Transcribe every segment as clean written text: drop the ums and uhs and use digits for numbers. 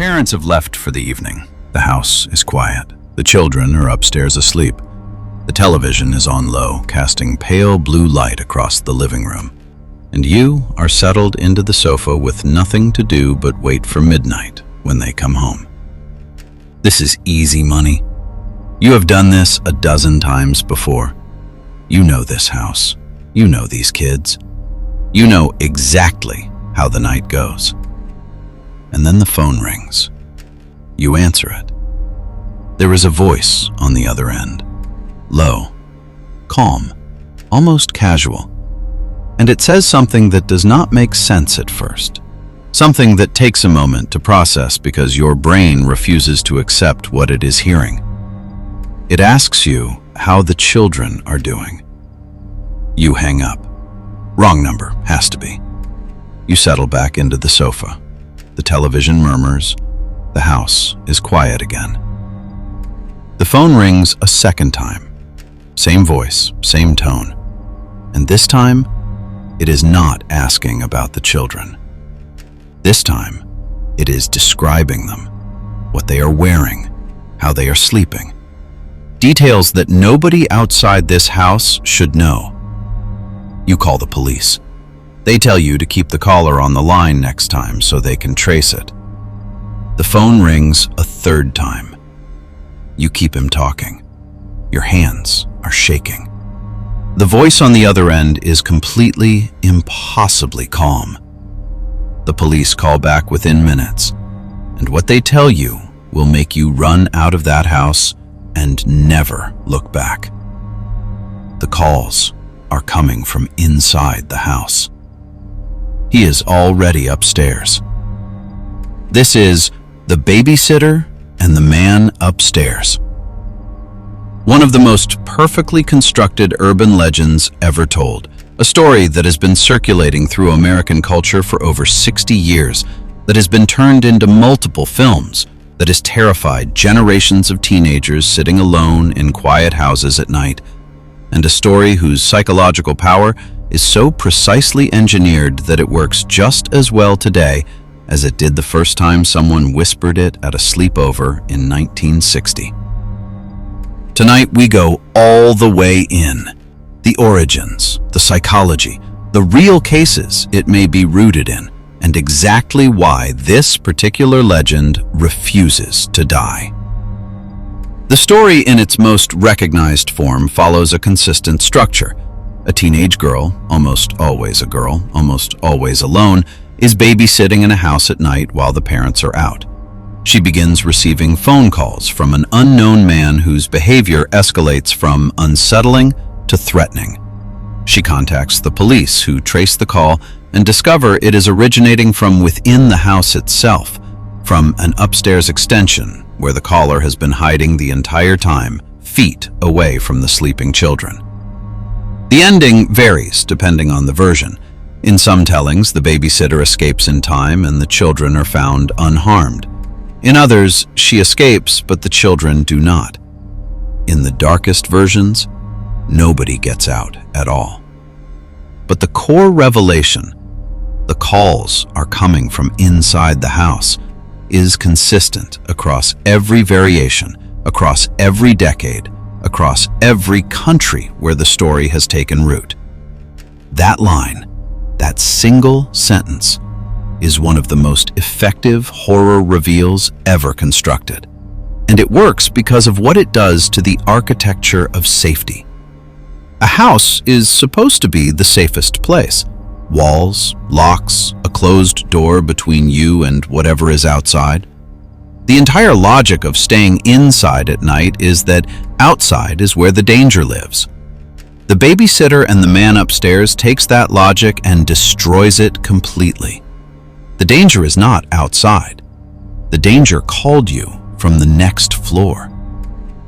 Parents have left for the evening. The house is quiet. The children are upstairs asleep. The television is on low, casting pale blue light across the living room. And you are settled into the sofa with nothing to do but wait for midnight when they come home. This is easy money. You have done this a dozen times before. You know this house. You know these kids. You know exactly how the night goes. And then the phone rings. You answer it. There is a voice on the other end. Low, calm, almost casual. And it says something that does not make sense at first. Something that takes a moment to process because your brain refuses to accept what it is hearing. It asks you how the children are doing. You hang up. Wrong number, has to be. You settle back into the sofa. The television murmurs. The house is quiet again. The phone rings a second time. Same voice, same tone. And this time, it is not asking about the children. This time, it is describing them, what they are wearing, how they are sleeping. Details that nobody outside this house should know. You call the police. They tell you to keep the caller on the line next time so they can trace it. The phone rings a third time. You keep him talking. Your hands are shaking. The voice on the other end is completely, impossibly calm. The police call back within minutes, and what they tell you will make you run out of that house and never look back. The calls are coming from inside the house. He is already upstairs. This is The Babysitter and the Man Upstairs. One of the most perfectly constructed urban legends ever told. A story that has been circulating through American culture for over 60 years, that has been turned into multiple films, that has terrified generations of teenagers sitting alone in quiet houses at night, and a story whose psychological power is so precisely engineered that it works just as well today as it did the first time someone whispered it at a sleepover in 1960. Tonight we go all the way in. The origins, the psychology, the real cases it may be rooted in, and exactly why this particular legend refuses to die. The story in its most recognized form follows a consistent structure. A teenage girl, almost always a girl, almost always alone, is babysitting in a house at night while the parents are out. She begins receiving phone calls from an unknown man whose behavior escalates from unsettling to threatening. She contacts the police, who trace the call and discover it is originating from within the house itself, from an upstairs extension where the caller has been hiding the entire time, feet away from the sleeping children. The ending varies depending on the version. In some tellings, the babysitter escapes in time and the children are found unharmed. In others, she escapes, but the children do not. In the darkest versions, nobody gets out at all. But the core revelation, the calls are coming from inside the house, is consistent across every variation, across every decade, across every country where the story has taken root. That line, that single sentence, is one of the most effective horror reveals ever constructed. And it works because of what it does to the architecture of safety. A house is supposed to be the safest place. Walls, locks, a closed door between you and whatever is outside. The entire logic of staying inside at night is that outside is where the danger lives. The Babysitter and the Man Upstairs takes that logic and destroys it completely. The danger is not outside. The danger called you from the next floor.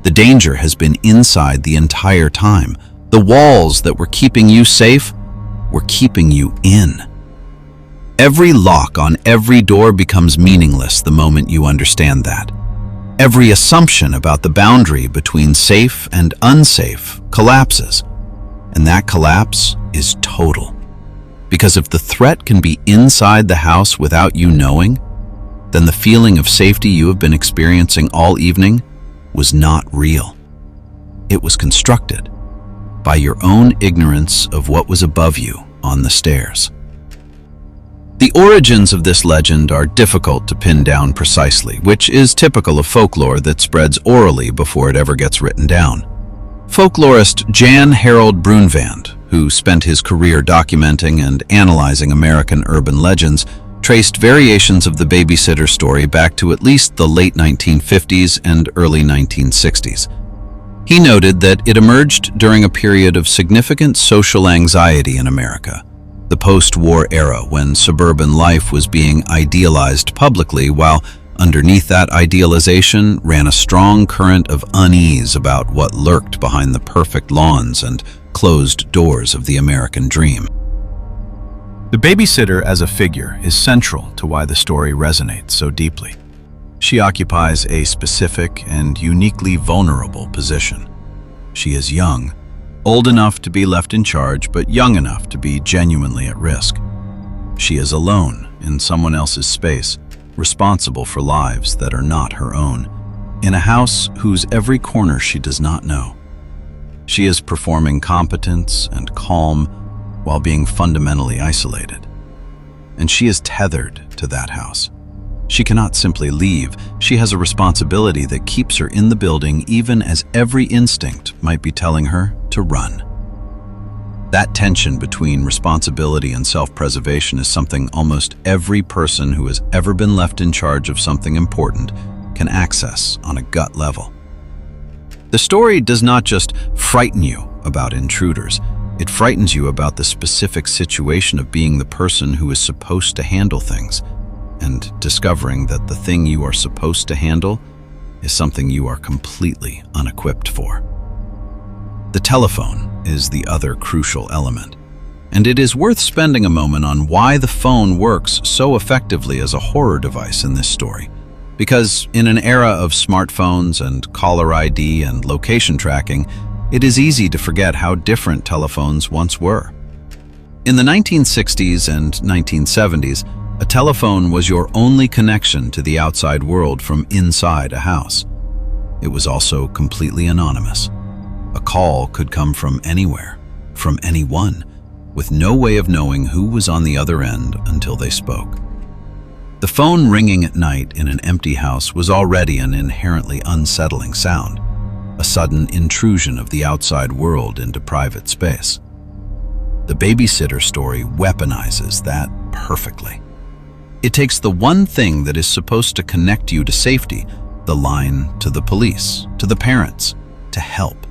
The danger has been inside the entire time. The walls that were keeping you safe were keeping you in. Every lock on every door becomes meaningless the moment you understand that. Every assumption about the boundary between safe and unsafe collapses. And that collapse is total. Because if the threat can be inside the house without you knowing, then the feeling of safety you have been experiencing all evening was not real. It was constructed by your own ignorance of what was above you on the stairs. The origins of this legend are difficult to pin down precisely, which is typical of folklore that spreads orally before it ever gets written down. Folklorist Jan Harold Brunvand, who spent his career documenting and analyzing American urban legends, traced variations of the babysitter story back to at least the late 1950s and early 1960s. He noted that it emerged during a period of significant social anxiety in America, the post-war era when suburban life was being idealized publicly, while underneath that idealization ran a strong current of unease about what lurked behind the perfect lawns and closed doors of the American dream. The babysitter as a figure is central to why the story resonates so deeply. She occupies a specific and uniquely vulnerable position. She is young, old enough to be left in charge, but young enough to be genuinely at risk. She is alone in someone else's space, responsible for lives that are not her own, in a house whose every corner she does not know. She is performing competence and calm while being fundamentally isolated. And she is tethered to that house. She cannot simply leave. She has a responsibility that keeps her in the building even as every instinct might be telling her to run. That tension between responsibility and self-preservation is something almost every person who has ever been left in charge of something important can access on a gut level. The story does not just frighten you about intruders. It frightens you about the specific situation of being the person who is supposed to handle things, and discovering that the thing you are supposed to handle is something you are completely unequipped for. The telephone is the other crucial element, and it is worth spending a moment on why the phone works so effectively as a horror device in this story. Because in an era of smartphones and caller ID and location tracking, it is easy to forget how different telephones once were. In the 1960s and 1970s, a telephone was your only connection to the outside world from inside a house. It was also completely anonymous. A call could come from anywhere, from anyone, with no way of knowing who was on the other end until they spoke. The phone ringing at night in an empty house was already an inherently unsettling sound, a sudden intrusion of the outside world into private space. The babysitter story weaponizes that perfectly. It takes the one thing that is supposed to connect you to safety, the line to the police, to the parents, to help,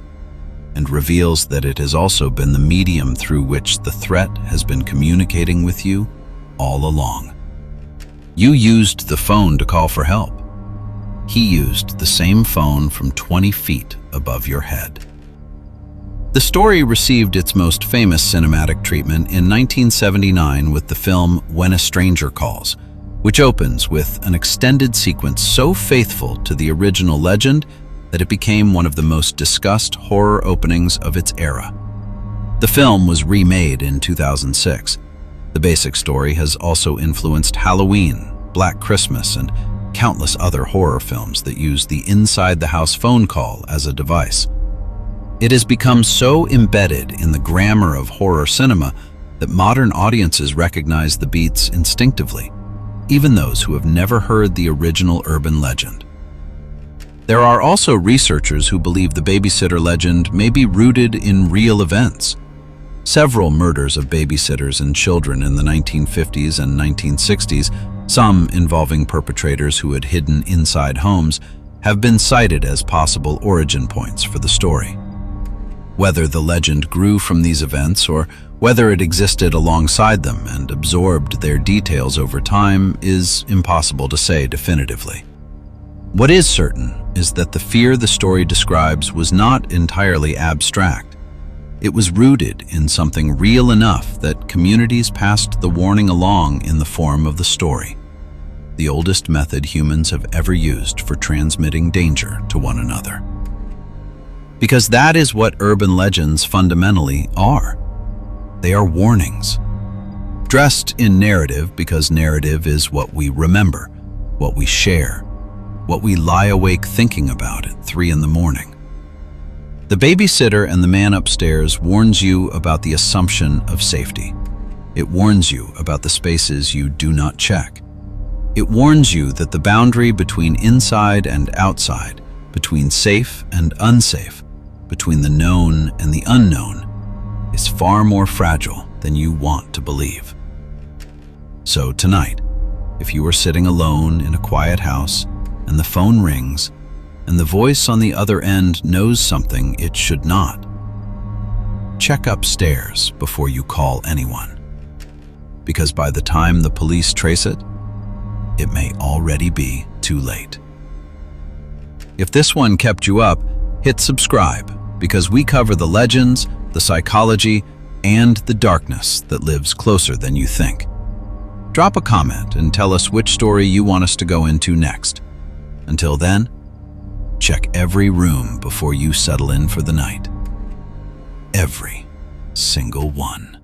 and reveals that it has also been the medium through which the threat has been communicating with you all along. You used the phone to call for help. He used the same phone from 20 feet above your head. The story received its most famous cinematic treatment in 1979 with the film When a Stranger Calls, which opens with an extended sequence so faithful to the original legend that it became one of the most discussed horror openings of its era. The film was remade in 2006. The basic story has also influenced Halloween, Black Christmas, and countless other horror films that use the inside-the-house phone call as a device. It has become so embedded in the grammar of horror cinema that modern audiences recognize the beats instinctively, even those who have never heard the original urban legend. There are also researchers who believe the babysitter legend may be rooted in real events. Several murders of babysitters and children in the 1950s and 1960s, some involving perpetrators who had hidden inside homes, have been cited as possible origin points for the story. Whether the legend grew from these events or whether it existed alongside them and absorbed their details over time is impossible to say definitively. What is certain is that the fear the story describes was not entirely abstract. It was rooted in something real enough that communities passed the warning along in the form of the story, the oldest method humans have ever used for transmitting danger to one another. Because that is what urban legends fundamentally are. They are warnings, dressed in narrative because narrative is what we remember, what we share, what we lie awake thinking about at 3 in the morning. The Babysitter and the Man Upstairs warns you about the assumption of safety. It warns you about the spaces you do not check. It warns you that the boundary between inside and outside, between safe and unsafe, between the known and the unknown, is far more fragile than you want to believe. So tonight, if you are sitting alone in a quiet house and the phone rings and the voice on the other end knows something it should not, check upstairs before you call anyone. Because by the time the police trace it, it may already be too late. If this one kept you up, hit subscribe, because we cover the legends, the psychology, and the darkness that lives closer than you think. Drop a comment and tell us which story you want us to go into next. Until then, check every room before you settle in for the night. Every single one.